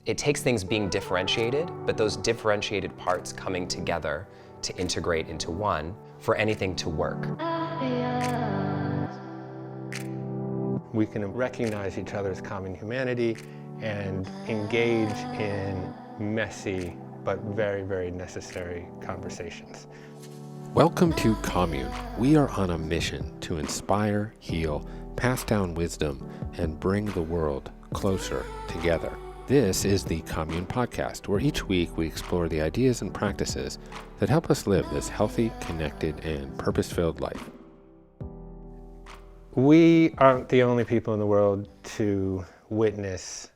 it takes things being differentiated, but those differentiated parts coming together to integrate into one for anything to work. We can recognize each other's common humanity and engage in messy but very, very necessary conversations. Welcome to Commune. We are on a mission to inspire, heal, pass down wisdom, and bring the world closer together. This is the Commune podcast, where each week we explore the ideas and practices that help us live this healthy, connected, and purpose-filled life. We aren't the only people in the world to witness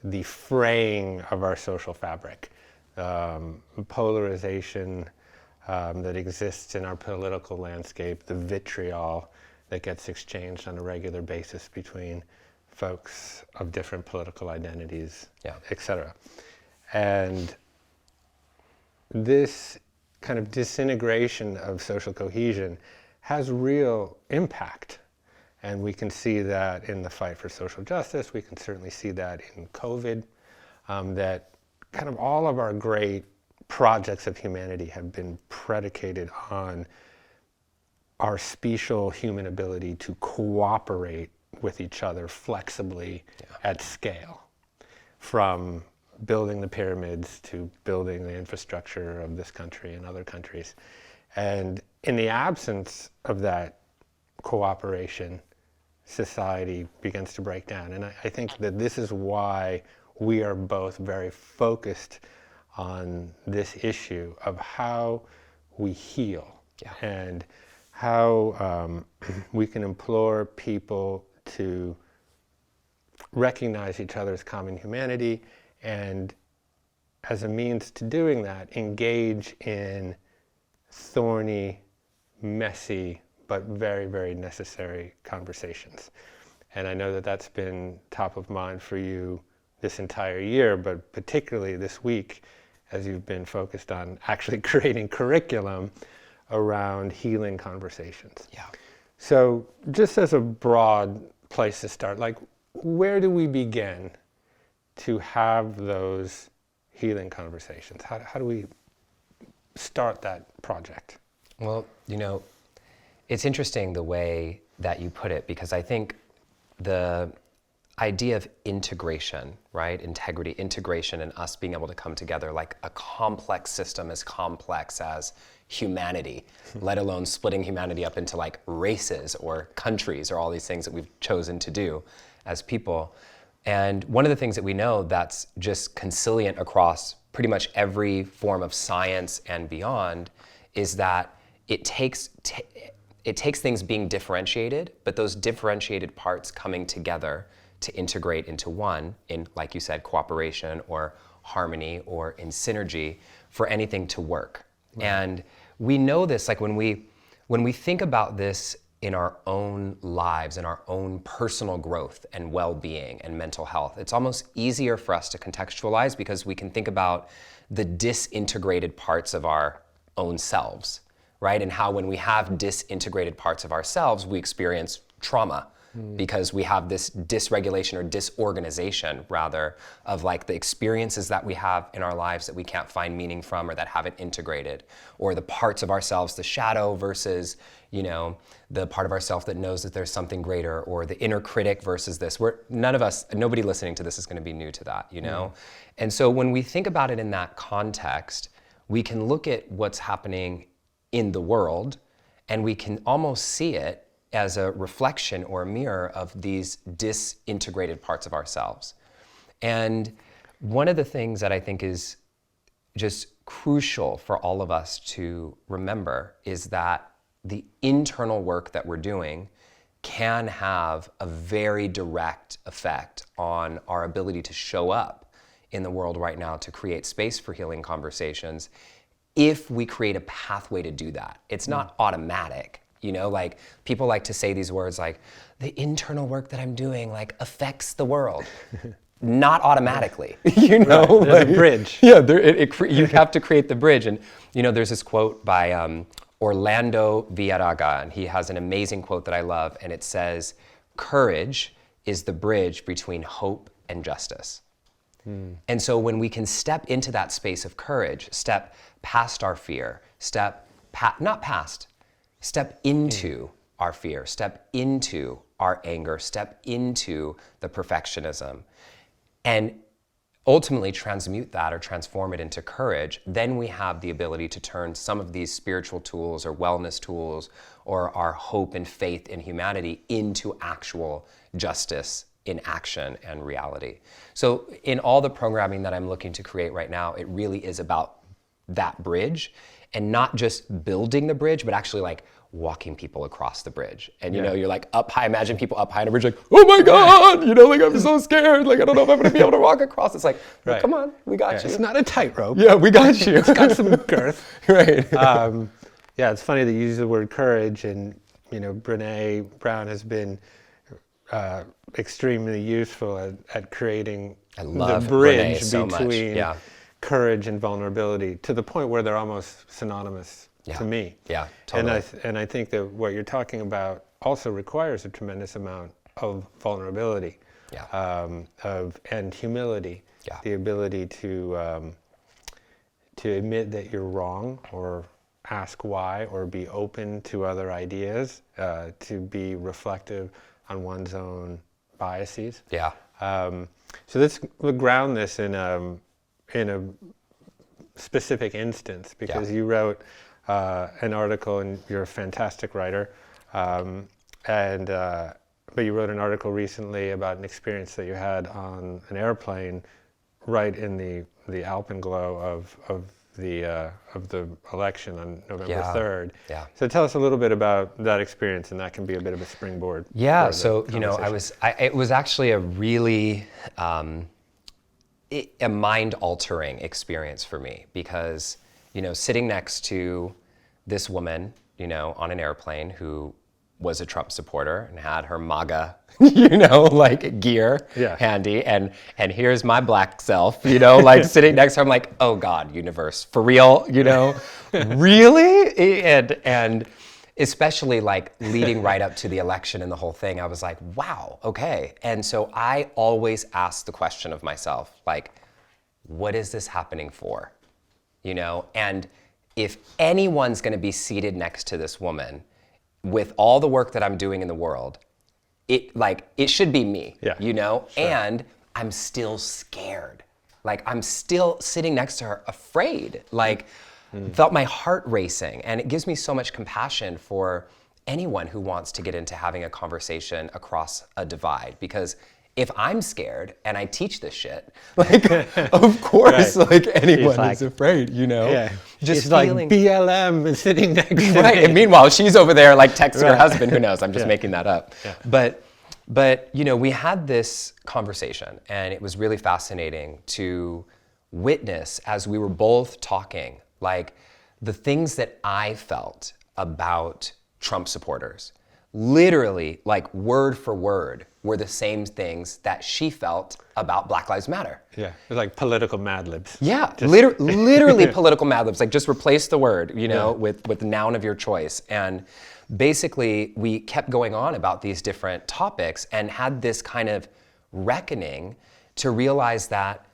the fraying of our social fabric, polarization that exists in our political landscape, the vitriol that gets exchanged on a regular basis between folks of different political identities, etc. And this kind of disintegration of social cohesion has real impact. And we can see that in the fight for social justice. We can certainly see that in COVID, that kind of all of our great projects of humanity have been predicated on our special human ability to cooperate with each other flexibly at scale, from building the pyramids to building the infrastructure of this country and other countries. And in the absence of that cooperation, society begins to break down. And I think that this is why we are both very focused on this issue of how we heal and how we can implore people to recognize each other's common humanity, and as a means to doing that, engage in thorny, messy, but very, very necessary conversations. And I know that that's been top of mind for you this entire year, but particularly this week, as you've been focused on actually creating curriculum around healing conversations. So just as a broad place to start, like, where do we begin to have those healing conversations? How do we start that project? Well, it's interesting the way that you put it, because I think the idea of integration, right? Integrity, integration, and us being able to come together like a complex system as complex as humanity, let alone splitting humanity up into like races or countries or all these things that we've chosen to do as people. And one of the things that we know that's just conciliant across pretty much every form of science and beyond is that it takes things being differentiated, but those differentiated parts coming together to integrate into one in, like you said, cooperation or harmony or in synergy for anything to work. Right. And we know this, like when we think about this in our own lives, in our own personal growth and well-being and mental health, it's almost easier for us to contextualize because we can think about the disintegrated parts of our own selves, right? And how when we have disintegrated parts of ourselves, we experience trauma because we have this dysregulation or disorganization, rather, of like the experiences that we have in our lives that we can't find meaning from or that haven't integrated, or the parts of ourselves, the shadow versus, the part of ourselves that knows that there's something greater, or the inner critic versus this. Nobody listening to this is going to be new to that, And so when we think about it in that context, we can look at what's happening in the world, and we can almost see it as a reflection or a mirror of these disintegrated parts of ourselves. And one of the things that I think is just crucial for all of us to remember is that the internal work that we're doing can have a very direct effect on our ability to show up in the world right now to create space for healing conversations if we create a pathway to do that. It's not automatic. Like people like to say these words like, the internal work that I'm doing like affects the world. Not automatically, Right. There's a bridge. Yeah, you have to create the bridge. And there's this quote by Orlando Villarraga, and he has an amazing quote that I love, and it says, "Courage is the bridge between hope and justice." And so when we can step into that space of courage, step past our fear, step into our fear, step into our anger, step into the perfectionism, and ultimately transmute that or transform it into courage, then we have the ability to turn some of these spiritual tools or wellness tools or our hope and faith in humanity into actual justice in action and reality. So in all the programming that I'm looking to create right now, it really is about that bridge, and not just building the bridge, but actually like walking people across the bridge. And you know, you're like up high, imagine people up high on a bridge like, oh my God, you know, like I'm so scared, like I don't know if I'm gonna be able to walk across. It's like, well, come on, we got you. It's not a tightrope. Yeah, we got you. It's got some girth. Right. Yeah, it's funny that you use the word courage, and you know, Brené Brown has been extremely useful at creating the bridge between courage and vulnerability, to the point where they're almost synonymous to me. Yeah, totally. And I think that what you're talking about also requires a tremendous amount of vulnerability, and humility, the ability to admit that you're wrong, or ask why, or be open to other ideas, to be reflective on one's own biases. Yeah. So we'll ground this in a specific instance, because you wrote an article, and you're a fantastic writer, but you wrote an article recently about an experience that you had on an airplane right in the alpenglow of the election on November 3rd. Yeah. So tell us a little bit about that experience, and that can be a bit of a springboard. Yeah. So you know, it was actually a really a mind-altering experience for me, because you know, sitting next to this woman, you know, on an airplane who was a Trump supporter and had her MAGA, you know, like gear handy, and here's my black self, you know, like sitting next to her. I'm like, oh God, universe, for real, you know, really? And especially like leading right up to the election and the whole thing, I was like, wow, okay. And so I always ask the question of myself, like, what is this happening for? You know, and if anyone's gonna be seated next to this woman with all the work that I'm doing in the world, it should be me, you know? Sure. And I'm still scared. Like, I'm still sitting next to her afraid, like felt my heart racing. And it gives me so much compassion for anyone who wants to get into having a conversation across a divide, because if I'm scared and I teach this shit, like, of course, like anyone is afraid, you know? Yeah. Just feeling like BLM is sitting next to me. Right, and meanwhile, she's over there like texting her husband, who knows, I'm just making that up. Yeah. But, you know, we had this conversation, and it was really fascinating to witness as we were both talking, like the things that I felt about Trump supporters, literally, like word for word, were the same things that she felt about Black Lives Matter. Yeah, it was like political Mad Libs. Yeah, literally political Mad Libs. Like, just replace the word, you know, with the noun of your choice. And basically, we kept going on about these different topics and had this kind of reckoning to realize that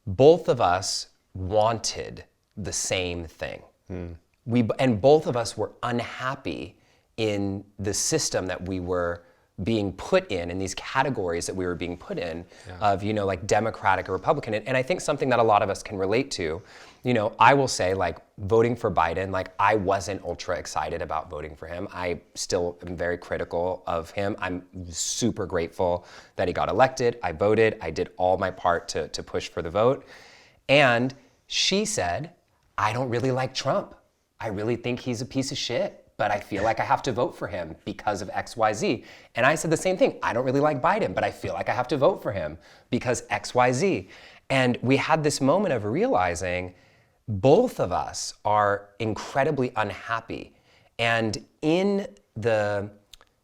both of us wanted the same thing. And both of us were unhappy in the system that we were being put in these categories that we were being put in, of, you know, like Democratic or Republican. And I think something that a lot of us can relate to, you know, I will say, like, voting for Biden, like, I wasn't ultra excited about voting for him. I still am very critical of him. I'm super grateful that he got elected. I voted. I did all my part to push for the vote. And she said, I don't really like Trump. I really think he's a piece of shit, but I feel like I have to vote for him because of X, Y, Z. And I said the same thing. I don't really like Biden, but I feel like I have to vote for him because X, Y, Z. And we had this moment of realizing both of us are incredibly unhappy. And in the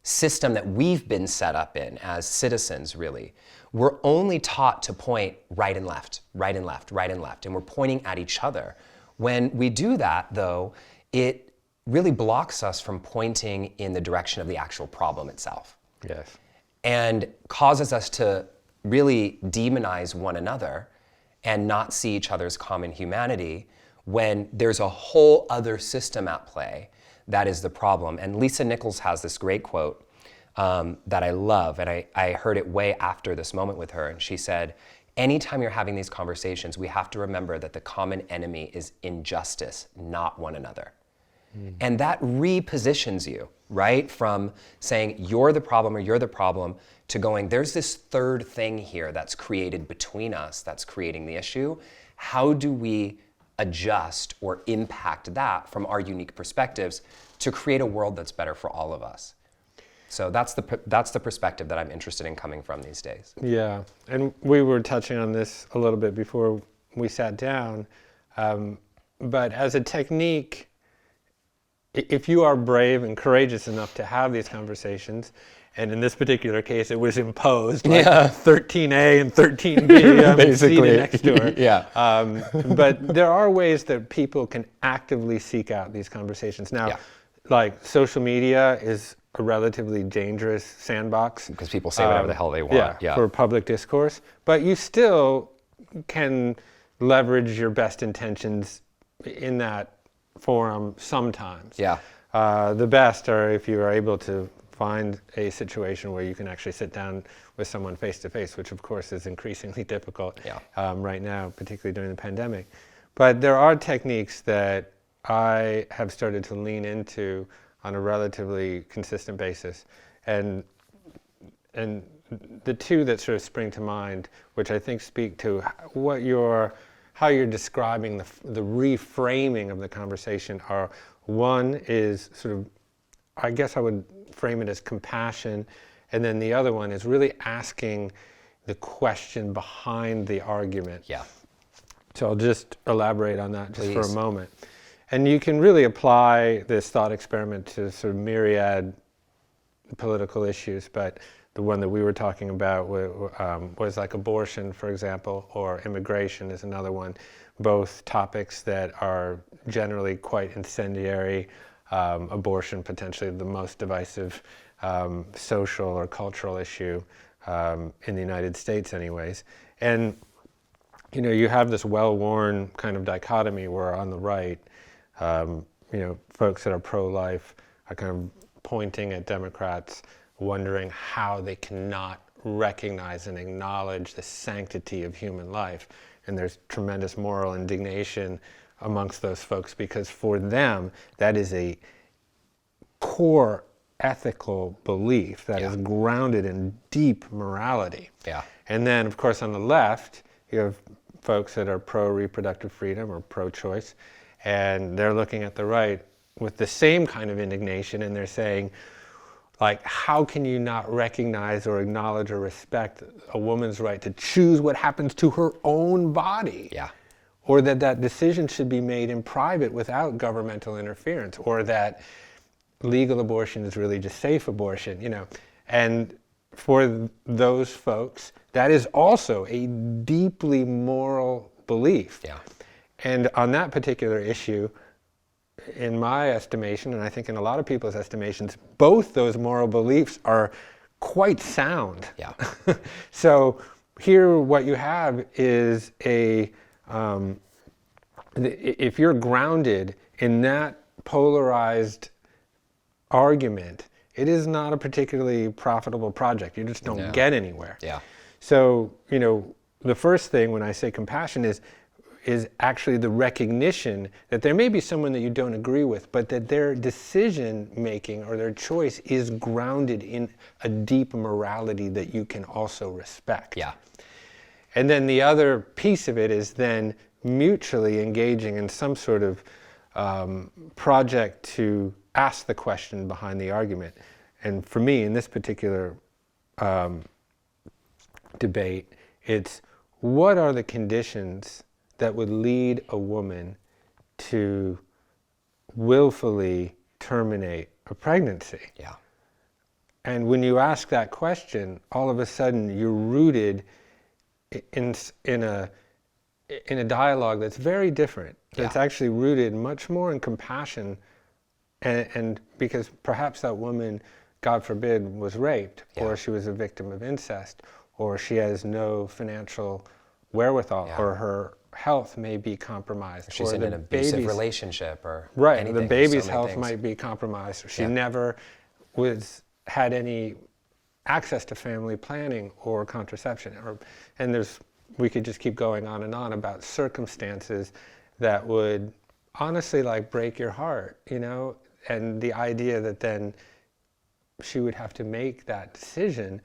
system that we've been set up in as citizens, really, we're only taught to point right and left, right and left, right and left, and we're pointing at each other. When we do that, though, it really blocks us from pointing in the direction of the actual problem itself. Yes. And causes us to really demonize one another and not see each other's common humanity when there's a whole other system at play that is the problem. And Lisa Nichols has this great quote that I love, and I heard it way after this moment with her, and she said, anytime you're having these conversations, we have to remember that the common enemy is injustice, not one another. And that repositions you, right? From saying you're the problem or you're the problem to going, there's this third thing here that's created between us that's creating the issue. How do we adjust or impact that from our unique perspectives to create a world that's better for all of us? So that's the perspective that I'm interested in coming from these days. Yeah, and we were touching on this a little bit before we sat down, but as a technique, if you are brave and courageous enough to have these conversations, and in this particular case it was imposed, like 13A and 13B basically next door. But there are ways that people can actively seek out these conversations. Now, like social media is a relatively dangerous sandbox. Because people say whatever the hell they want. For public discourse. But you still can leverage your best intentions in that forum sometimes. The best are if you are able to find a situation where you can actually sit down with someone face to face, which of course is increasingly difficult right now, particularly during the pandemic. But there are techniques that I have started to lean into on a relatively consistent basis. And the two that sort of spring to mind, which I think speak to how you're describing the reframing of the conversation, are, one is sort of, I guess I would frame it as compassion, and then the other one is really asking the question behind the argument. So I'll just elaborate on that just for a moment. And you can really apply this thought experiment to sort of myriad political issues, but the one that we were talking about was like abortion, for example, or immigration is another one. Both topics that are generally quite incendiary. Abortion potentially the most divisive social or cultural issue in the United States anyways. And you have this well-worn kind of dichotomy where on the right, folks that are pro-life are kind of pointing at Democrats, wondering how they cannot recognize and acknowledge the sanctity of human life. And there's tremendous moral indignation amongst those folks because for them, that is a core ethical belief that is grounded in deep morality. And then, of course, on the left, you have folks that are pro-reproductive freedom or pro-choice, and they're looking at the right with the same kind of indignation, and they're saying, like, how can you not recognize or acknowledge or respect a woman's right to choose what happens to her own body? Or that decision should be made in private without governmental interference, or that legal abortion is really just safe abortion, And for those folks, that is also a deeply moral belief. And on that particular issue, in my estimation, and I think in a lot of people's estimations, both those moral beliefs are quite sound. So here what you have is if you're grounded in that polarized argument, it is not a particularly profitable project. You just don't get anywhere. So, the first thing when I say compassion is actually the recognition that there may be someone that you don't agree with, but that their decision making or their choice is grounded in a deep morality that you can also respect. And then the other piece of it is then mutually engaging in some sort of project to ask the question behind the argument. And for me, in this particular debate, it's what are the conditions that would lead a woman to willfully terminate a pregnancy? And when you ask that question, all of a sudden you're rooted in a dialogue that's very different. That's actually rooted much more in compassion, and because perhaps that woman, God forbid, was raped, or she was a victim of incest, or she has no financial wherewithal, Yeah. or her health may be compromised. She's or in the an abusive baby's- relationship or Right, anything. the There's baby's so many health things. might be compromised, or she Yeah. never had any access to family planning or contraception, and we could just keep going on and on about circumstances that would honestly like break your heart, and the idea that then she would have to make that decision.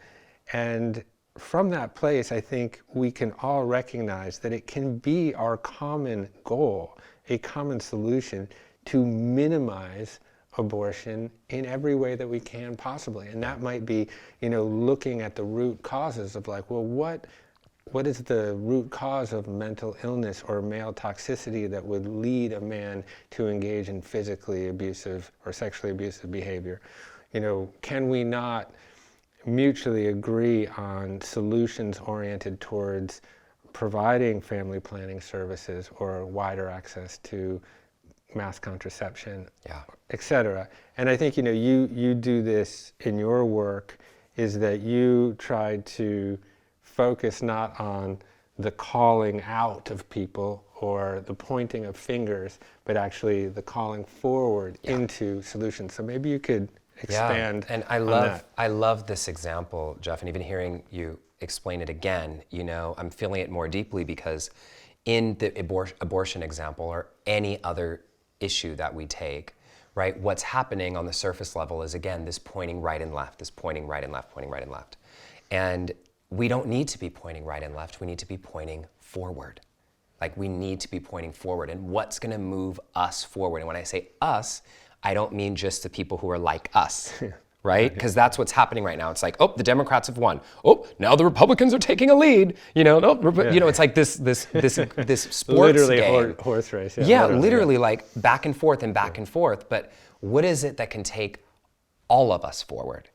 And from that place, I think we can all recognize that it can be our common goal, a common solution to minimize abortion in every way that we can possibly. And that might be, looking at the root causes of like, well, what is the root cause of mental illness or male toxicity that would lead a man to engage in physically abusive or sexually abusive behavior? Can we not mutually agree on solutions oriented towards providing family planning services or wider access to mass contraception, Yeah. etc.? And I think you do this in your work, is that you try to focus not on the calling out of people or the pointing of fingers, but actually the calling forward into solutions. So maybe you could expand and on I love this example, Jeff, and even hearing you explain it again, I'm feeling it more deeply, because in the abortion example or any other issue that we take, right, what's happening on the surface level is, again, this pointing right and left, this pointing right and left, pointing right and left. And we don't need to be pointing right and left, we need to be pointing forward. Like, we need to be pointing forward, and what's gonna move us forward. And when I say us, I don't mean just the people who are like us, right? Because that's what's happening right now. It's like, oh, the Democrats have won. Oh, now the Republicans are taking a lead. It's like this sports literally game. Horse race. Yeah, literally like back and forth and back and forth. But what is it that can take all of us forward?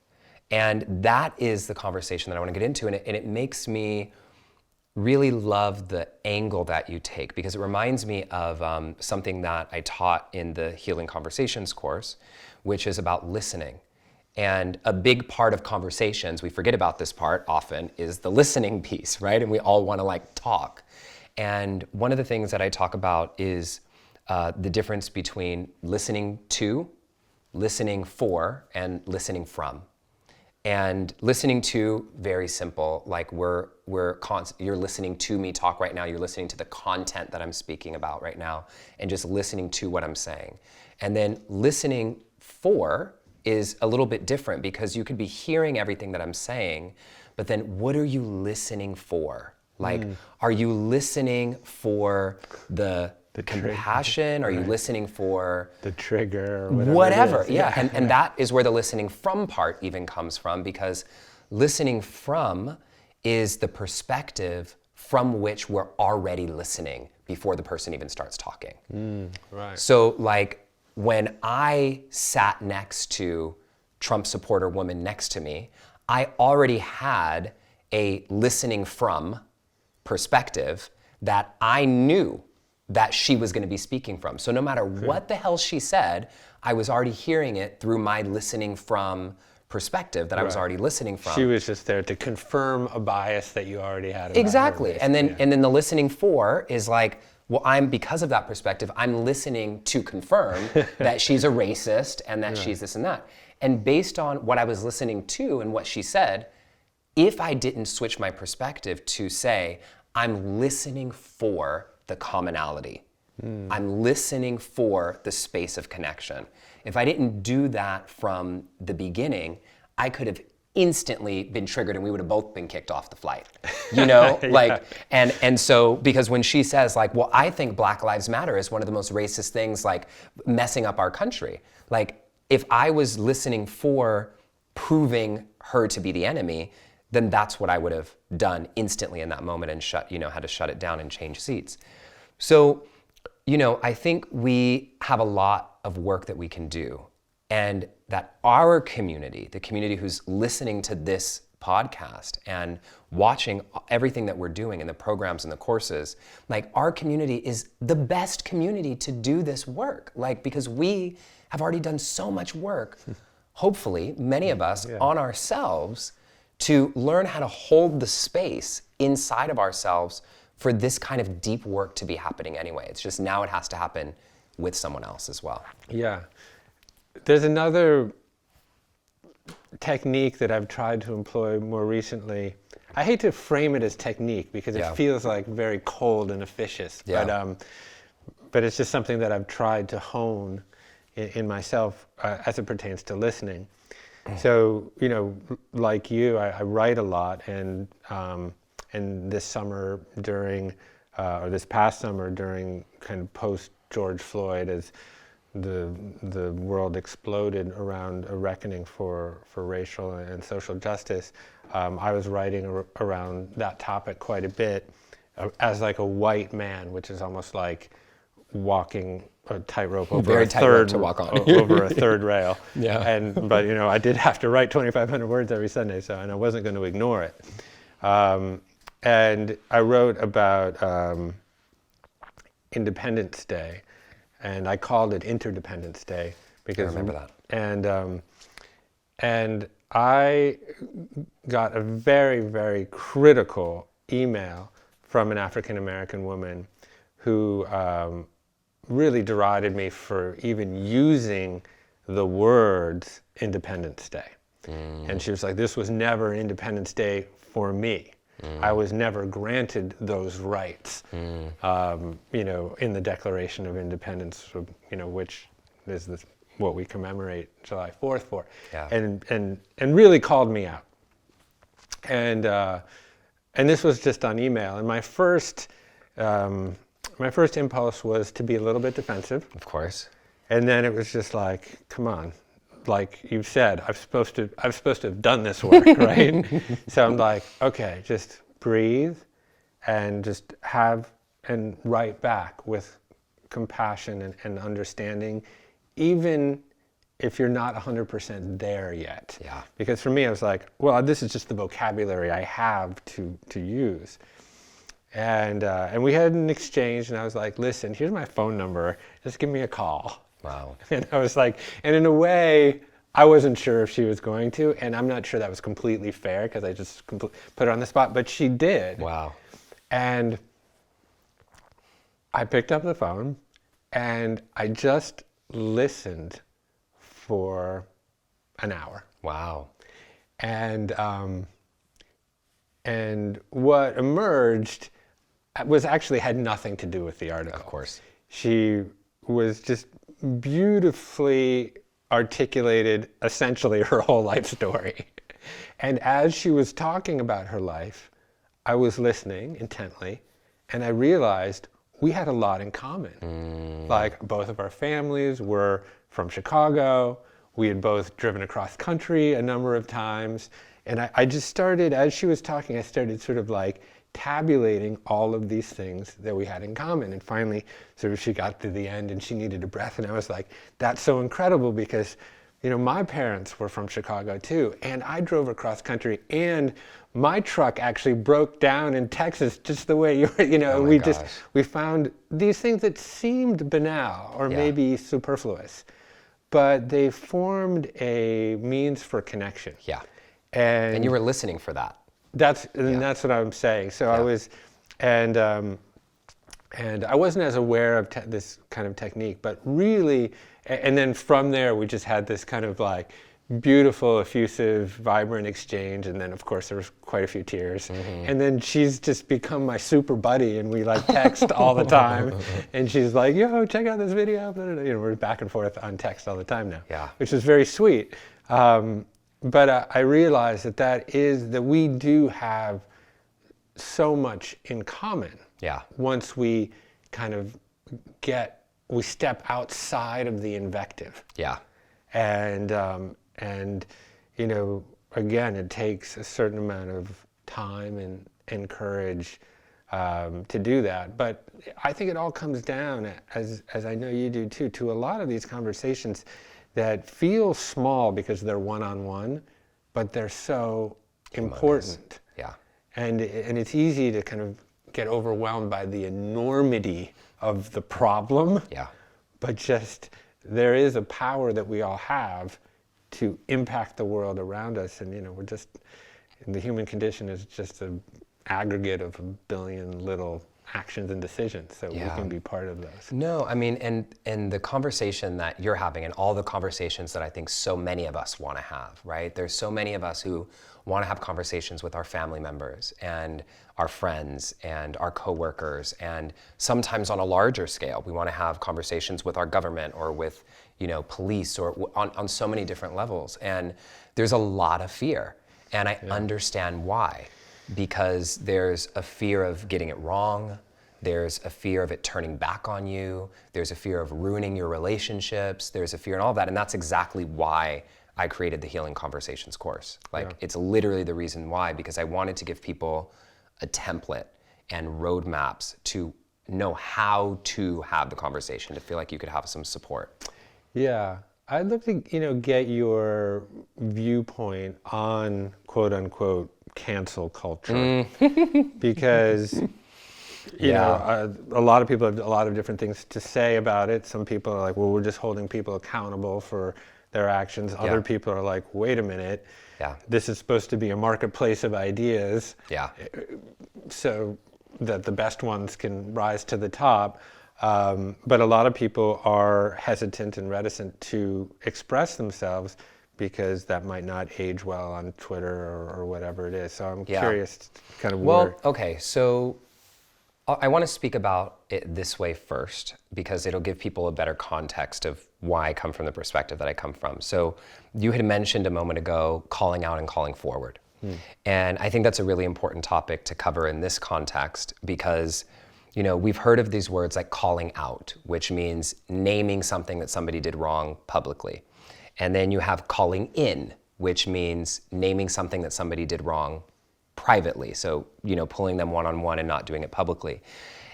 And that is the conversation that I want to get into. And it makes me really love the angle that you take, because it reminds me of something that I taught in the Healing Conversations course, which is about listening. And a big part of conversations, we forget about this part often, is the listening piece, right? And we all want to like talk. And one of the things that I talk about is the difference between listening to, listening for, and listening from. And listening to, very simple, like you're listening to me talk right now, you're listening to the content that I'm speaking about right now, and just listening to what I'm saying. And then listening for is a little bit different, because you could be hearing everything that I'm saying, but then what are you listening for? Like, are you listening for the compassion? Are you listening for the trigger or whatever? it is. Yeah. And that is where the listening from part even comes from, because listening from is the perspective from which we're already listening before the person even starts talking. Right. So like when I sat next to Trump supporter woman next to me, I already had a listening from perspective that I knew that she was going to be speaking from. So no matter what the hell she said, I was already hearing it through my listening from perspective that I was already listening from. She was just there to confirm a bias that you already had about Exactly. her, And then the listening for is like, well, because of that perspective, I'm listening to confirm that she's a racist and that she's this and that. And based on what I was listening to and what she said, if I didn't switch my perspective to say, I'm listening for the commonality. I'm listening for the space of connection. If I didn't do that from the beginning, I could have instantly been triggered and we would have both been kicked off the flight. And so, because when she says like, well, I think Black Lives Matter is one of the most racist things, like messing up our country. Like, if I was listening for proving her to be the enemy, then that's what I would have done instantly in that moment and had to shut it down and change seats. So, I think we have a lot of work that we can do, and that our community, the community who's listening to this podcast and watching everything that we're doing in the programs and the courses, like our community is the best community to do this work, because we have already done so much work, hopefully, many of us, on ourselves, to learn how to hold the space inside of ourselves for this kind of deep work to be happening anyway. It's just now it has to happen with someone else as well. Yeah. There's another technique that I've tried to employ more recently. I hate to frame it as technique because it feels like very cold and officious, but it's just something that I've tried to hone in myself as it pertains to listening. So, you know, like you, I write a lot, and this summer during, or this past summer during kind of post George Floyd, as the world exploded around a reckoning for racial and social justice, I was writing around that topic quite a bit as like a white man, which is almost like walking a tightrope over a third to walk on. over a third rail. Yeah. But you know, I did have to write 2,500 words every Sunday, and I wasn't going to ignore it. And I wrote about Independence Day, and I called it Interdependence Day because I remember that. And I got a very, very critical email from an African American woman who really derided me for even using the words Independence Day. And she was like, this was never Independence Day for me. I was never granted those rights, you know, in the Declaration of Independence, you know, which is what we commemorate July 4th for, and really called me out. And this was just on email. And my first impulse was to be a little bit defensive. Of course. And then it was just like, come on, like you said, I'm supposed to have done this work, right? So I'm like, okay, just breathe and just and write back with compassion and understanding, even if you're not 100% there yet. Yeah. Because for me, I was like, well, this is just the vocabulary I have to use. And we had an exchange, and I was like, listen, here's my phone number, just give me a call. Wow. And I was like, and in a way, I wasn't sure if she was going to, and I'm not sure that was completely fair because I just put her on the spot, but she did. Wow. And I picked up the phone, and I just listened for an hour. Wow. And what emerged was actually had nothing to do with the article. Of course. She was just beautifully articulated essentially her whole life story. And as she was talking about her life, I was listening intently, and I realized we had a lot in common. Like, both of our families were from Chicago. We had both driven across country a number of times. And I just started, as she was talking, I started sort of like tabulating all of these things that we had in common. And finally, sort of she got to the end and she needed a breath. And I was like, that's so incredible because, you know, my parents were from Chicago too. And I drove across country, and my truck actually broke down in Texas just the way you were, you know, we found these things that seemed banal or maybe superfluous, but they formed a means for connection. Yeah. And you were listening for that. That's what I'm saying. So I was, and I wasn't as aware of this kind of technique, but really, and then from there we just had this kind of like beautiful, effusive, vibrant exchange, and then of course there was quite a few tears. And then she's just become my super buddy, and we like text all the time. And she's like, "Yo, check out this video." You know, we're back and forth on text all the time now. Yeah. Which is very sweet. But I realized that we do have so much in common. Yeah. Once we kind of we step outside of the invective. Yeah. And you know, again, it takes a certain amount of time and courage to do that. But I think it all comes down, as I know you do too, to a lot of these conversations that feel small because they're one-on-one, but they're so important. Yeah. And it's easy to kind of get overwhelmed by the enormity of the problem. Yeah. But just, there is a power that we all have to impact the world around us. And, you know, the human condition is just aggregate of a billion little actions and decisions, so we can be part of those. No, I mean, and the conversation that you're having and all the conversations that I think so many of us want to have, right? There's so many of us who want to have conversations with our family members and our friends and our coworkers, and sometimes on a larger scale, we want to have conversations with our government or with, police or on so many different levels. And there's a lot of fear, and I understand why. Because there's a fear of getting it wrong, there's a fear of it turning back on you, there's a fear of ruining your relationships, there's a fear in all of that, and that's exactly why I created the Healing Conversations course. It's literally the reason why, because I wanted to give people a template and roadmaps to know how to have the conversation, to feel like you could have some support. Yeah, I'd love to, get your viewpoint on quote unquote cancel culture, because a lot of people have a lot of different things to say about it. Some people are like, well, we're just holding people accountable for their actions. Other people are like, wait a minute, this is supposed to be a marketplace of ideas, so that the best ones can rise to the top. But a lot of people are hesitant and reticent to express themselves because that might not age well on Twitter or whatever it is. So I'm curious kind of where... Okay, so I want to speak about it this way first, because it'll give people a better context of why I come from the perspective that I come from. So you had mentioned a moment ago calling out and calling forward. And I think that's a really important topic to cover in this context, because we've heard of these words like calling out, which means naming something that somebody did wrong publicly. And then you have calling in, which means naming something that somebody did wrong privately. So, pulling them one-on-one and not doing it publicly.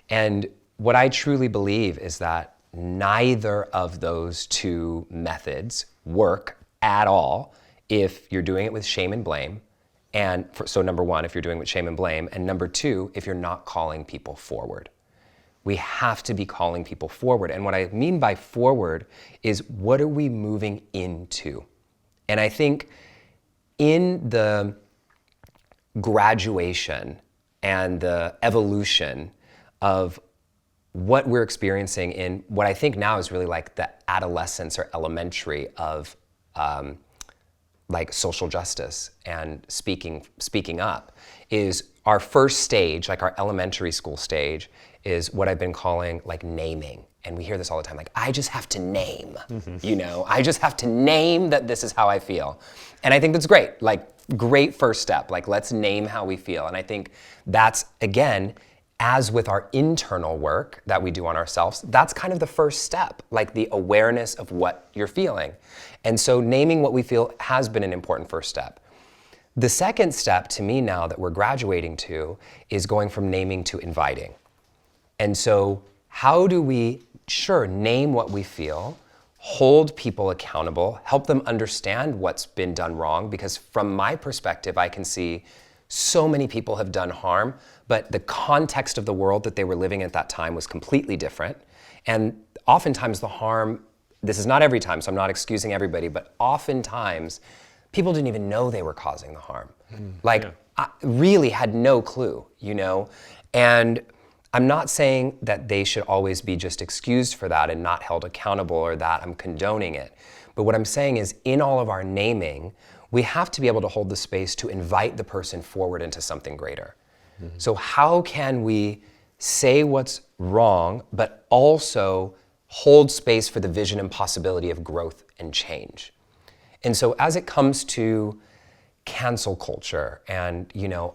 And what I truly believe is that neither of those two methods work at all if you're doing it with shame and blame. And so number one, if you're doing it with shame and blame, and number two, if you're not calling people forward. We have to be calling people forward. And what I mean by forward is, what are we moving into? And I think in the graduation and the evolution of what we're experiencing in what I think now is really like the adolescence or elementary of like social justice and speaking up, is our first stage, like our elementary school stage, is what I've been calling like naming. And we hear this all the time, like, I just have to name, I just have to name that this is how I feel. And I think that's great, like great first step, like let's name how we feel. And I think that's, again, as with our internal work that we do on ourselves, that's kind of the first step, like the awareness of what you're feeling. And so naming what we feel has been an important first step. The second step to me now that we're graduating to is going from naming to inviting. And so how do we, name what we feel, hold people accountable, help them understand what's been done wrong? Because from my perspective, I can see so many people have done harm, but the context of the world that they were living at that time was completely different. And oftentimes the harm, this is not every time, so I'm not excusing everybody, but oftentimes people didn't even know they were causing the harm. I really had no clue, And I'm not saying that they should always be just excused for that and not held accountable, or that I'm condoning it. But what I'm saying is, in all of our naming, we have to be able to hold the space to invite the person forward into something greater. So how can we say what's wrong, but also hold space for the vision and possibility of growth and change? And so as it comes to cancel culture and,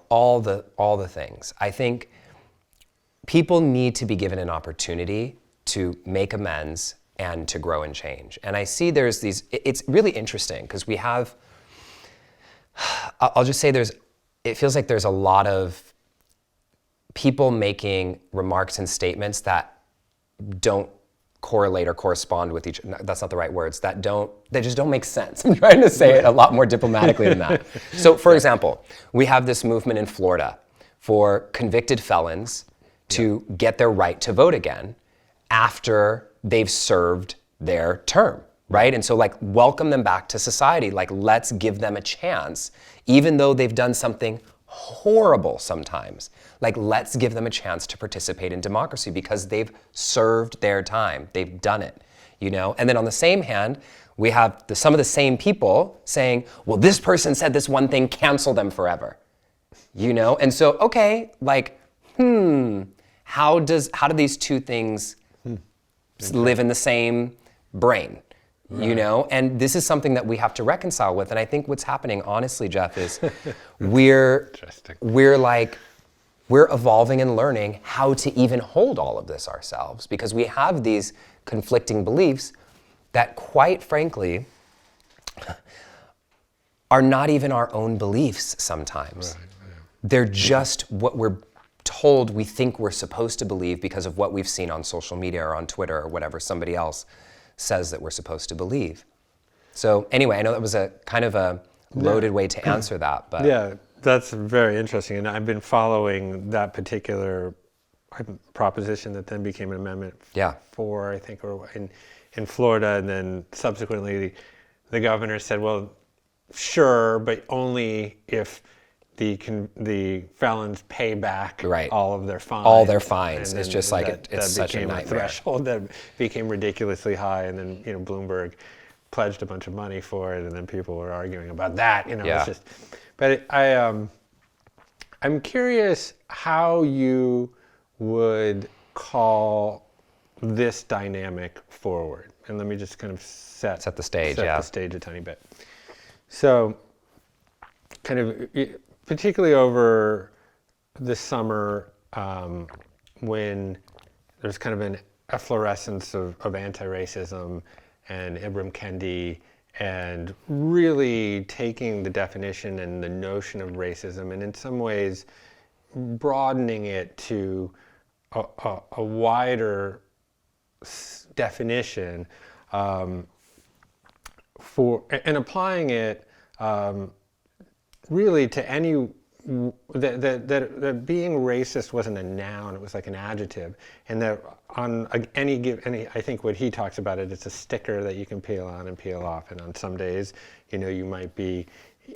all the things, I think people need to be given an opportunity to make amends and to grow and change. And I see there's these, it's really interesting because we have, I'll just say it feels like there's a lot of people making remarks and statements that don't correlate or correspond with that's not the right words, they just don't make sense. I'm trying to say it a lot more diplomatically than that. So for example, we have this movement in Florida for convicted felons to get their right to vote again after they've served their term, right? And so welcome them back to society. Let's give them a chance, even though they've done something horrible sometimes. Like, let's give them a chance to participate in democracy because they've served their time. They've done it, you know? And then on the same hand, we have some of the same people saying, well, this person said this one thing, cancel them forever, you know? And so, okay, like, how do these two things live in the same brain? Right. You know, and this is something that we have to reconcile with. And I think what's happening, honestly, Jeff, is we're evolving and learning how to even hold all of this ourselves, because we have these conflicting beliefs that, quite frankly, are not even our own beliefs sometimes. Right, yeah. They're just what we're told we think we're supposed to believe because of what we've seen on social media or on Twitter or whatever somebody else says that we're supposed to believe. So anyway, I know that was a kind of a loaded way to answer that, but yeah, that's very interesting. And I've been following that particular proposition that then became an amendment 4, I think, or in Florida, and then subsequently the governor said, well, sure, but only if the felons pay back all of their fines. All their fines. It's just like it's such a nightmare. That became a threshold that became ridiculously high, and then Bloomberg pledged a bunch of money for it, and then people were arguing about that. It's just. But I'm curious how you would call this dynamic forward, and let me just kind of set the stage. The stage a tiny bit. So, kind of. Particularly over the summer, when there's kind of an efflorescence of anti-racism and Ibram Kendi, and really taking the definition and the notion of racism and in some ways broadening it to a wider definition and applying it really to any, that being racist wasn't a noun, it was like an adjective, and that on any, I think what he talks about it's a sticker that you can peel on and peel off, and on some days, you might be,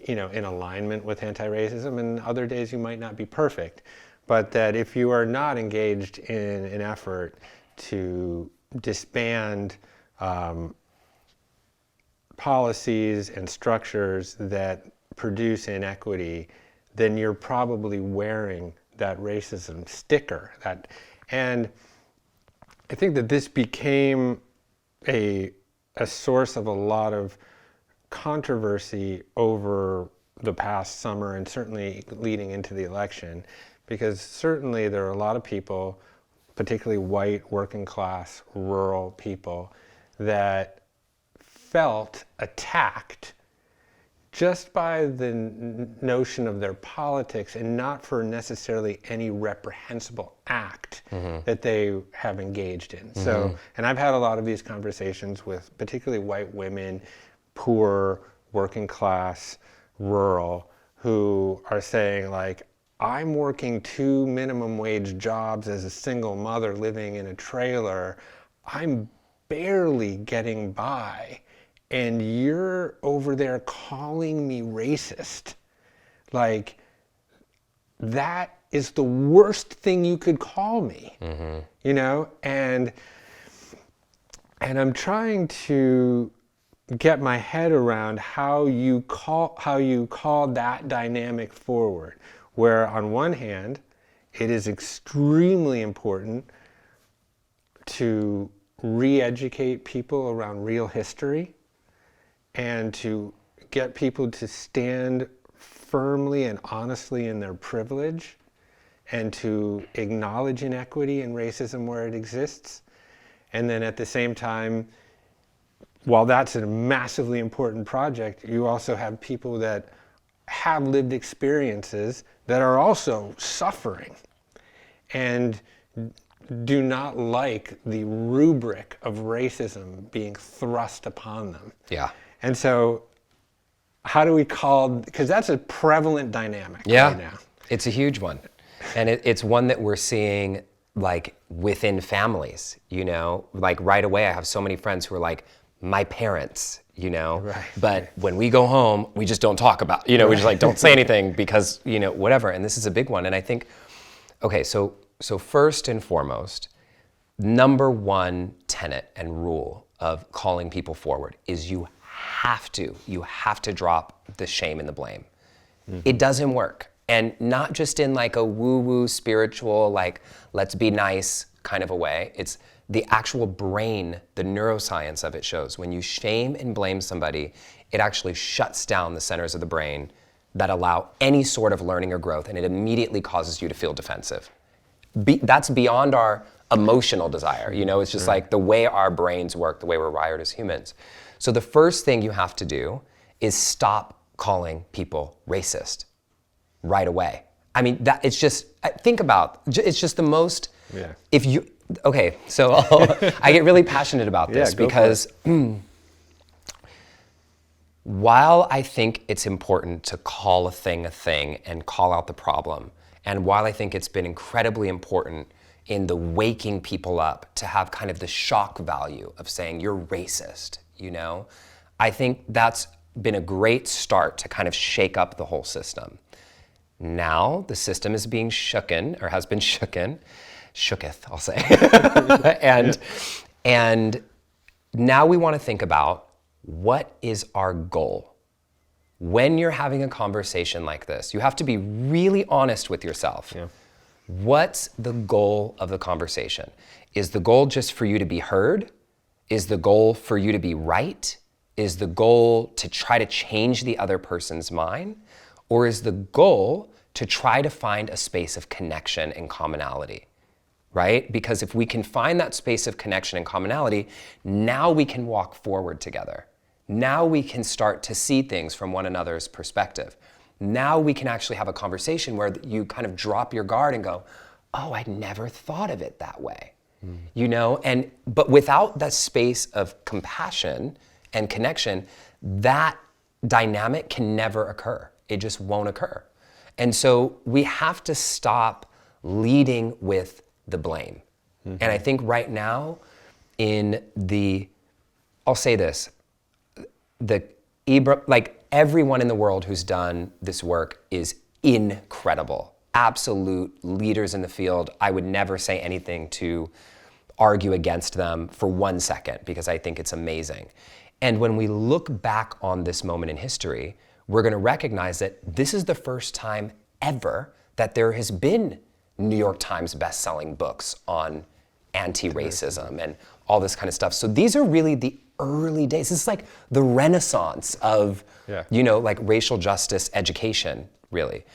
in alignment with anti-racism, and other days you might not be perfect, but that if you are not engaged in an effort to disband policies and structures that produce inequity, then you're probably wearing that racism sticker. And I think that this became a source of a lot of controversy over the past summer, and certainly leading into the election, because certainly there are a lot of people, particularly white, working class, rural people, that felt attacked just by the notion of their politics, and not for necessarily any reprehensible act that they have engaged in. So, and I've had a lot of these conversations with particularly white women, poor, working class, rural, who are saying, like, I'm working 2 minimum wage jobs as a single mother living in a trailer. I'm barely getting by. And you're over there calling me racist. Like, that is the worst thing you could call me, and I'm trying to get my head around how you call that dynamic forward, where on one hand, it is extremely important to re-educate people around real history, and to get people to stand firmly and honestly in their privilege, and to acknowledge inequity and racism where it exists. And then at the same time, while that's a massively important project, you also have people that have lived experiences that are also suffering and do not like the rubric of racism being thrust upon them. Yeah. And so how do we because that's a prevalent dynamic right now. It's a huge one. And it's one that we're seeing like within families, like right away. I have so many friends who are like, my parents, you know, Right. but when we go home, we just don't talk about, you know, we just like don't say anything because, you know, whatever. And this is a big one. And I think, okay, so first and foremost, number one tenet and rule of calling people forward is you have to drop the shame and the blame. It doesn't work. And not just in like a woo-woo spiritual, like, let's be nice kind of a way. It's the actual brain, the neuroscience of it shows when you shame and blame somebody, it actually shuts down the centers of the brain that allow any sort of learning or growth, and it immediately causes you to feel defensive. That's beyond our emotional desire, you know, it's just like the way our brains work, the way we're wired as humans. So the first thing you have to do is stop calling people racist right away. I mean, that it's just, think about, it's just the most, if you, okay, so I get really passionate about this because while I think it's important to call a thing and call out the problem, and while I think it's been incredibly important in the waking people up to have kind of the shock value of saying you're racist, you know, I think that's been a great start to kind of shake up the whole system. Now the system is being shooken, or has been shooketh, I'll say. and now we want to think about what is our goal. When you're having a conversation like this, you have to be really honest with yourself. Yeah. What's the goal of the conversation? Is the goal just for you to be heard? Is the goal for you to be right? Is the goal to try to change the other person's mind? Or is the goal to try to find a space of connection and commonality, right? Because if we can find that space of connection and commonality, now we can walk forward together. Now we can start to see things from one another's perspective. Now we can actually have a conversation where you kind of drop your guard and go, oh, I never thought of it that way. You know, but without that space of compassion and connection, that dynamic can never occur. It just won't occur. And so we have to stop leading with the blame. And I think right now I'll say this, like everyone in the world who's done this work is incredible. Absolute leaders in the field. I would never say anything to argue against them for 1 second because I think it's amazing. And when we look back on this moment in history, we're going to recognize that this is the first time ever that there has been New York Times best-selling books on anti-racism and all this kind of stuff. So these are really the early days. This is like the renaissance of, you know, like racial justice education, really.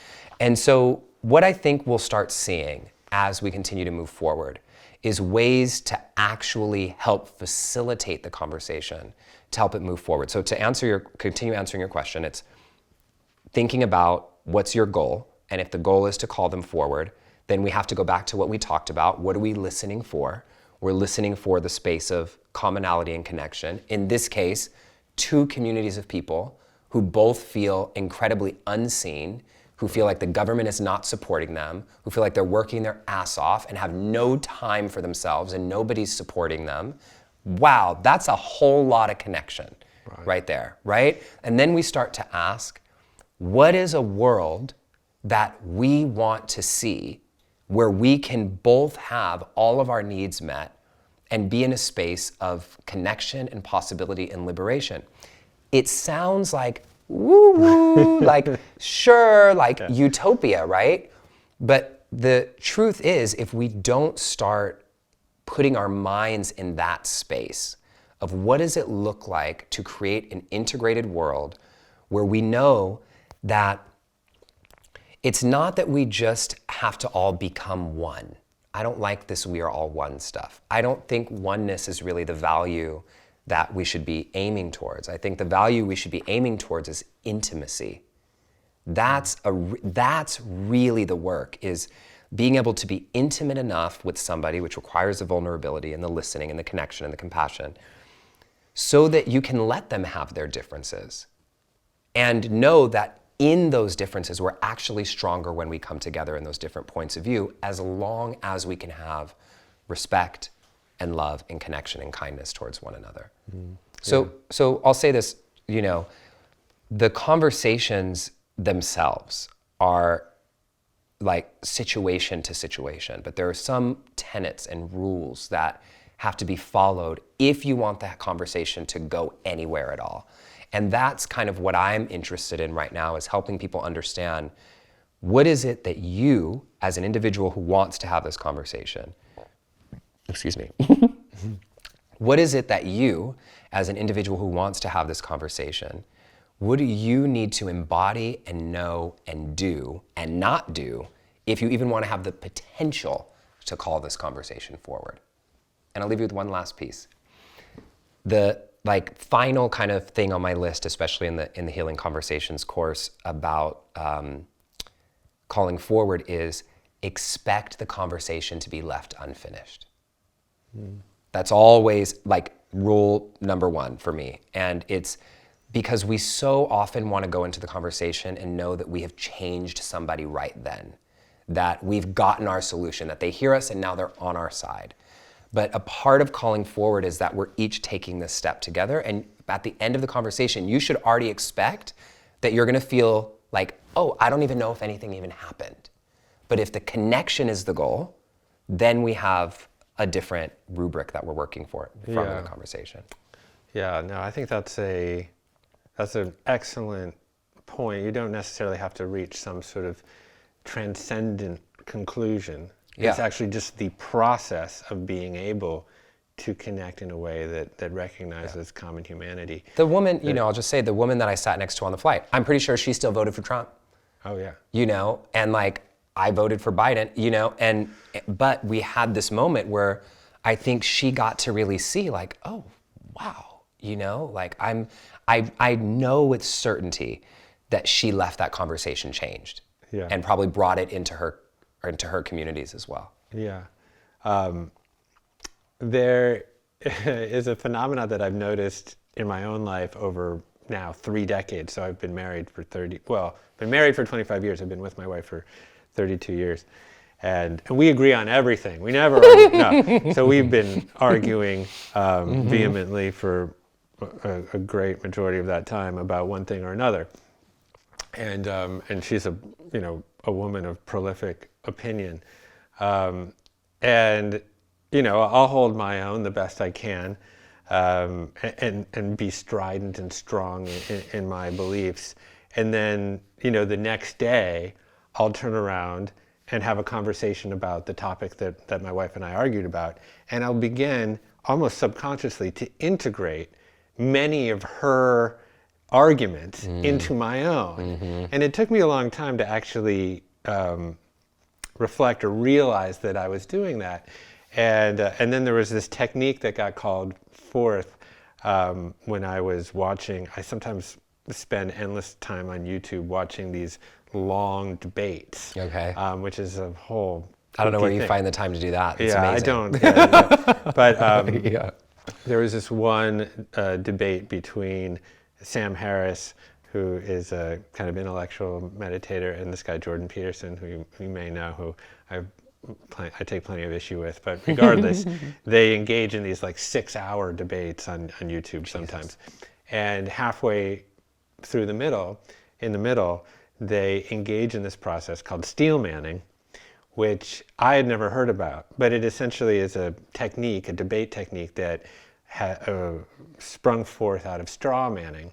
And so what I think we'll start seeing as we continue to move forward is ways to actually help facilitate the conversation, to help it move forward. So to continue answering your question, it's thinking about what's your goal, and if the goal is to call them forward, then we have to go back to what we talked about. What are we listening for? We're listening for the space of commonality and connection. In this case, two communities of people who both feel incredibly unseen, who feel like the government is not supporting them, who feel like they're working their ass off and have no time for themselves and nobody's supporting them. Wow, that's a whole lot of connection right there, right? And then we start to ask, what is a world that we want to see where we can both have all of our needs met and be in a space of connection and possibility and liberation? It sounds like woo-woo, like sure, like utopia, right? But the truth is, if we don't start putting our minds in that space of what does it look like to create an integrated world where we know that it's not that we just have to all become one. I don't like this we are all one stuff. I don't think oneness is really the value that we should be aiming towards. I think the value we should be aiming towards is intimacy. That's really the work, is being able to be intimate enough with somebody, which requires the vulnerability and the listening and the connection and the compassion, so that you can let them have their differences and know that in those differences, we're actually stronger when we come together in those different points of view, as long as we can have respect and love and connection and kindness towards one another. So I'll say this, the conversations themselves are like situation to situation, but there are some tenets and rules that have to be followed if you want that conversation to go anywhere at all. And that's kind of what I'm interested in right now, is helping people understand, what is it that you, as an individual who wants to have this conversation, excuse me, what is it that you, as an individual who wants to have this conversation, what do you need to embody and know and do and not do if you even want to have the potential to call this conversation forward? And I'll leave you with one last piece. The final kind of thing on my list, especially in the Healing Conversations course about calling forward, is expect the conversation to be left unfinished. That's always rule number one for me. And it's because we so often want to go into the conversation and know that we have changed somebody right then, that we've gotten our solution, that they hear us and now they're on our side. But a part of calling forward is that we're each taking this step together. And at the end of the conversation, you should already expect that you're going to feel like, oh, I don't even know if anything even happened. But if the connection is the goal, then we have a different rubric that we're working for from the conversation. Yeah, no, I think that's an excellent point. You don't necessarily have to reach some sort of transcendent conclusion. It's actually just the process of being able to connect in a way that recognizes common humanity. The woman, I'll just say, the woman that I sat next to on the flight, I'm pretty sure she still voted for Trump. Oh yeah. And I voted for Biden, but we had this moment where I think she got to really see oh, wow, I know with certainty that she left that conversation changed and probably brought it into her communities as well. Yeah. There is a phenomena that I've noticed in my own life over now 3 decades. So I've been married for 25 years. I've been with my wife for 32 years. And we agree on everything. We never argue. No. So we've been arguing vehemently for a great majority of that time about one thing or another. And she's a woman of prolific opinion. And I'll hold my own the best I can, and be strident and strong in my beliefs. And then, the next day, I'll turn around and have a conversation about the topic that my wife and I argued about. And I'll begin almost subconsciously to integrate many of her arguments into my own. Mm-hmm. And it took me a long time to actually reflect or realize that I was doing that. And then there was this technique that got called forth when I was watching. I sometimes spend endless time on YouTube watching these long debates, which is a whole I don't know where you find the time to do that. It's amazing. I don't. But there was this one debate between Sam Harris, who is a kind of intellectual meditator, and this guy Jordan Peterson, who you may know, who I take plenty of issue with. But regardless, they engage in these 6-hour debates on YouTube sometimes. And halfway through in the middle, they engage in this process called steel manning, which I had never heard about. But it essentially is a technique, a debate technique that sprung forth out of straw manning.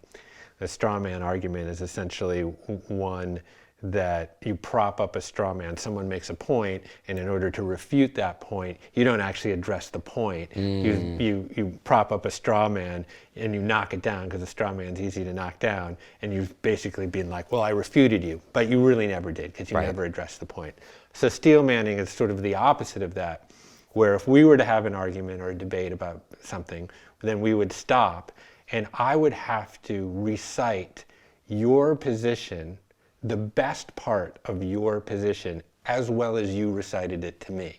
The straw man argument is essentially one that you prop up a straw man. Someone makes a point, and in order to refute that point, you don't actually address the point. You prop up a straw man and you knock it down, because a straw man's easy to knock down, and you've basically been like, well, I refuted you, but you really never did, because you never addressed the point. So steel manning is sort of the opposite of that, where if we were to have an argument or a debate about something, then we would stop, and I would have to recite your position, the best part of your position, as well as you recited it to me.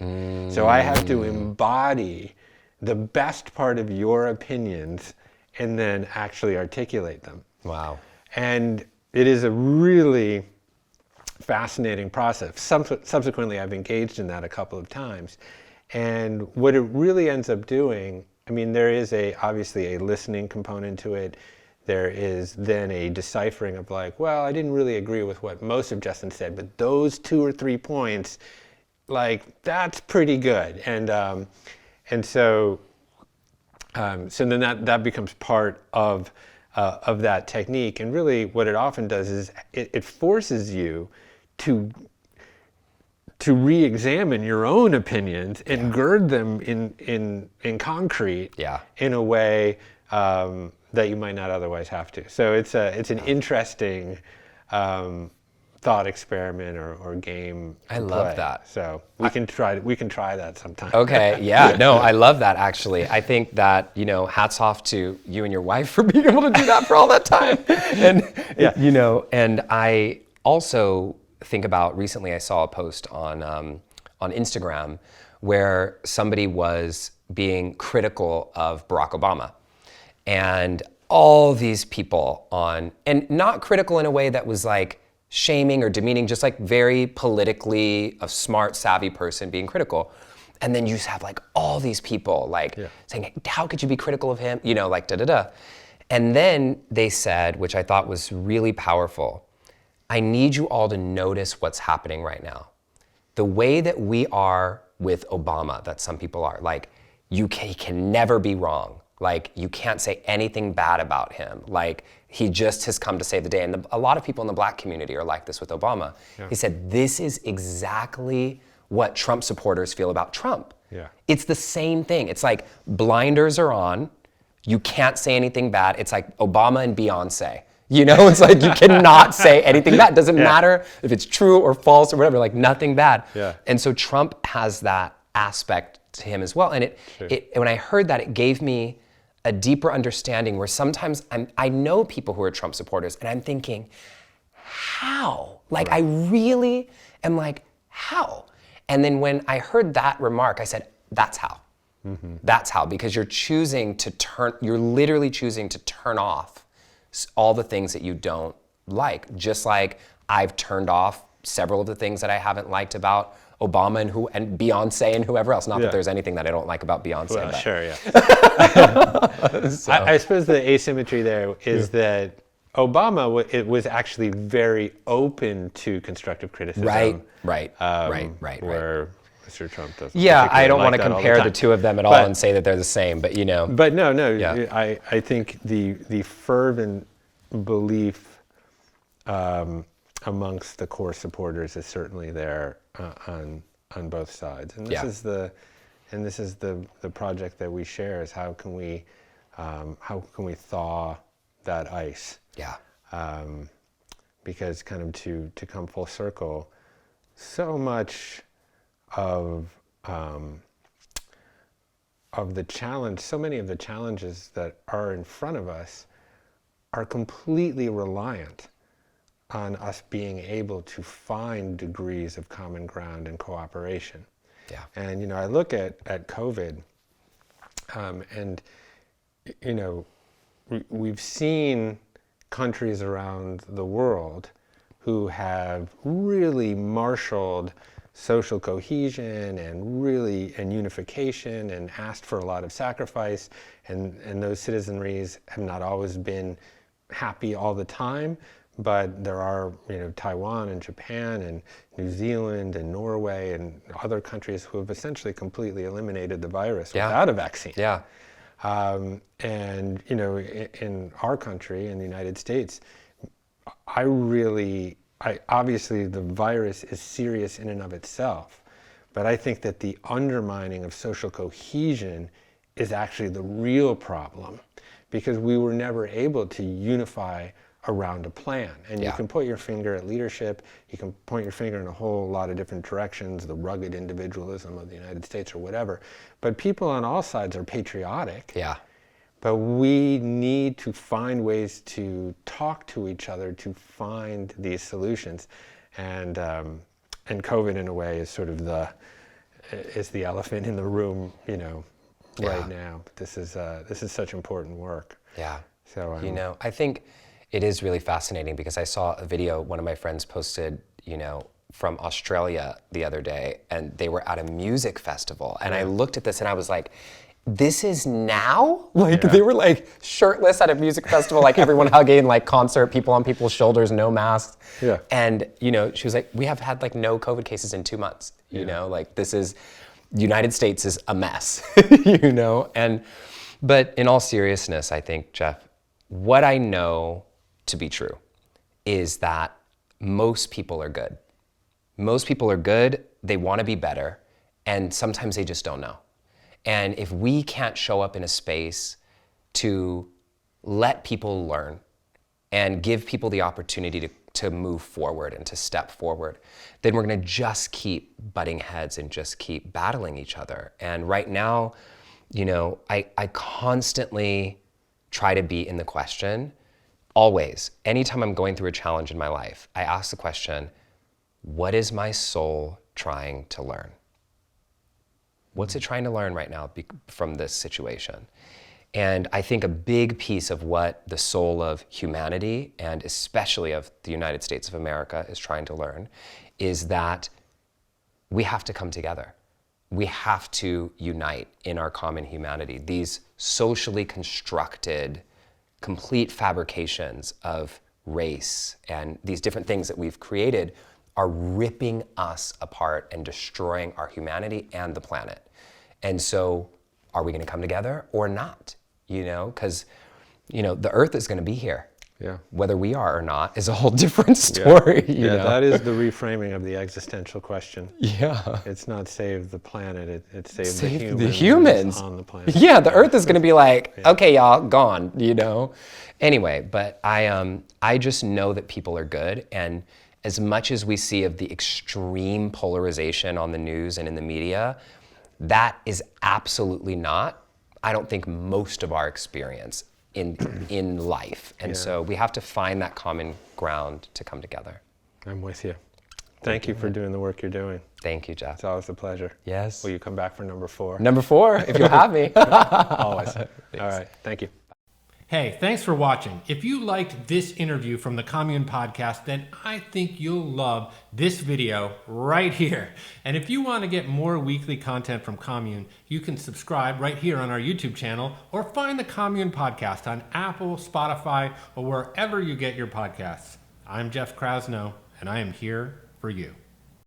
So I have to embody the best part of your opinions and then actually articulate them. Wow. And it is a really fascinating process. Subsequently, I've engaged in that a couple of times. And what it really ends up doing I mean, there is obviously a listening component to it. There is then a deciphering of like, well, I didn't really agree with what most of Justin said, but those 2 or 3 points, like, that's pretty good. And so then that becomes part of that technique. And really what it often does is it forces you to re-examine your own opinions and gird them in concrete in a way that you might not otherwise have to. So it's an interesting thought experiment or game to I love play. that. So we can try that sometime. Okay, yeah, no, I love that actually. I think that, hats off to you and your wife for being able to do that for all that time. And, and I also think about, recently I saw a post on Instagram where somebody was being critical of Barack Obama. And all these people and not critical in a way that was like shaming or demeaning, just like very politically a smart, savvy person being critical. And then you just have like all these people like saying, how could you be critical of him? Like da-da-da. And then they said, which I thought was really powerful, I need you all to notice what's happening right now. The way that we are with Obama, that some people are, like, he can never be wrong. Like, you can't say anything bad about him. Like, he just has come to save the day. And a lot of people in the Black community are like this with Obama. Yeah. He said, this is exactly what Trump supporters feel about Trump. Yeah. It's the same thing. It's like blinders are on. You can't say anything bad. It's like Obama and Beyonce. It's like you cannot say anything bad. It doesn't matter if it's true or false or whatever, like nothing bad. Yeah. And so Trump has that aspect to him as well. And when I heard that, it gave me a deeper understanding where sometimes I know people who are Trump supporters and I'm thinking, how? Like, I really am like, how? And then when I heard that remark, I said, that's how. Mm-hmm. That's how, because you're literally choosing to turn off all the things that you don't like. Just like I've turned off several of the things that I haven't liked about Obama and Beyonce and whoever else. Not that there's anything that I don't like about Beyonce. Well, but. sure, yeah. I suppose the asymmetry there is that Obama was actually very open to constructive criticism. Right. Where Mr. Trump doesn't. Yeah, I don't want to that compare the two of them at all and say that they're the same, but But no. Yeah. I think the fervent belief amongst the core supporters is certainly there on both sides, and this is the project that we share, is how can we thaw that ice? Yeah. Because kind of to come full circle, so much of the challenge, so many of the challenges that are in front of us are completely reliant on us being able to find degrees of common ground and cooperation. Yeah. And I look at COVID, and we've seen countries around the world who have really marshaled social cohesion and unification and asked for a lot of sacrifice, and those citizenries have not always been happy all the time, but there are Taiwan and Japan and New Zealand and Norway and other countries who have essentially completely eliminated the virus without a vaccine. Yeah. And in our country, in the United States, obviously the virus is serious in and of itself, but I think that the undermining of social cohesion is actually the real problem, because we were never able to unify around a plan. And you can point your finger at leadership, you can point your finger in a whole lot of different directions, the rugged individualism of the United States or whatever, but people on all sides are patriotic. Yeah. But we need to find ways to talk to each other to find these solutions. And COVID in a way is sort of the elephant in the room, right now. This is such important work. Yeah. So I think it is really fascinating, because I saw a video one of my friends posted, from Australia the other day, and they were at a music festival. And I looked at this and I was like, this is now? Like they were like shirtless at a music festival, like everyone hugging, like concert, people on people's shoulders, no masks. Yeah. And, you know, she was like, we have had like no COVID cases in 2 months, you know, like this is, the United States is a mess, you know? But in all seriousness, I think, Jeff, what I know to be true is that most people are good. Most people are good, they want to be better, and sometimes they just don't know. And if we can't show up in a space to let people learn and give people the opportunity to move forward and to step forward, then we're gonna just keep butting heads and just keep battling each other. And right now, you know, I constantly try to be in the question, always. Anytime I'm going through a challenge in my life, I ask the question, what is my soul trying to learn? What's it trying to learn right now from this situation? And I think a big piece of what the soul of humanity, and especially of the United States of America, is trying to learn is that we have to come together. We have to unite in our common humanity. These socially constructed, complete fabrications of race and these different things that we've created are ripping us apart and destroying our humanity and the planet. And so are we gonna come together or not? You know, because, you know, the earth is gonna be here. Yeah. Whether we are or not is a whole different story. Yeah, you know? that is the reframing of the existential question. Yeah. It's not save the planet, it's save The humans on the planet. Yeah, the earth is gonna be like, okay, y'all, gone, you know? Anyway, but I just know that people are good, and as much as we see of the extreme polarization on the news and in the media, that is absolutely not, I don't think, most of our experience in life. And so we have to find that common ground to come together. I'm with you. Thank you for doing the work you're doing. Thank you, Jeff. It's always a pleasure. Yes. Will you come back for number 4? Number 4, if you'll have me. Always. All right. Thank you. Hey, thanks for watching. If you liked this interview from the Commune podcast, then I think you'll love this video right here. And if you want to get more weekly content from Commune, you can subscribe right here on our YouTube channel or find the Commune podcast on Apple, Spotify, or wherever you get your podcasts. I'm Jeff Krasno, and I am here for you.